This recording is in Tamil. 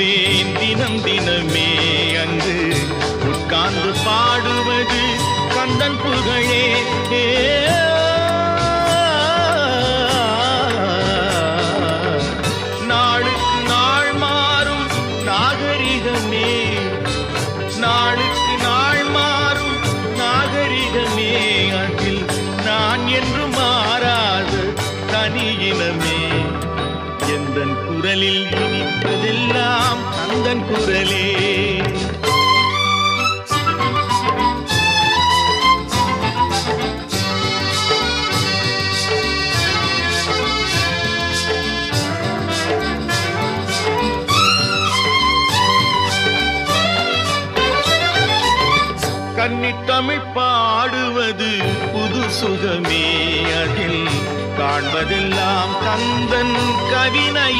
பாடுவேன் தினம் தினமே அங்கு உட்கார்ந்து பாடுவது கந்தன் புகழே. நாளுக்கு நாள் மாறும் நாகரிகமே, நாளுக்கு நாள் மாறும் நாகரிகமே, அதில் நான் என்று மாறாத தனியினமே. எந்தன் குரலில் இனிப்பதெல்லாம் கந்தன் குரலே. கன்னித்தமிழ் பாடுவது புது சுகமே, அதில் காண்பதெல்லாம் கந்தன் கவினை.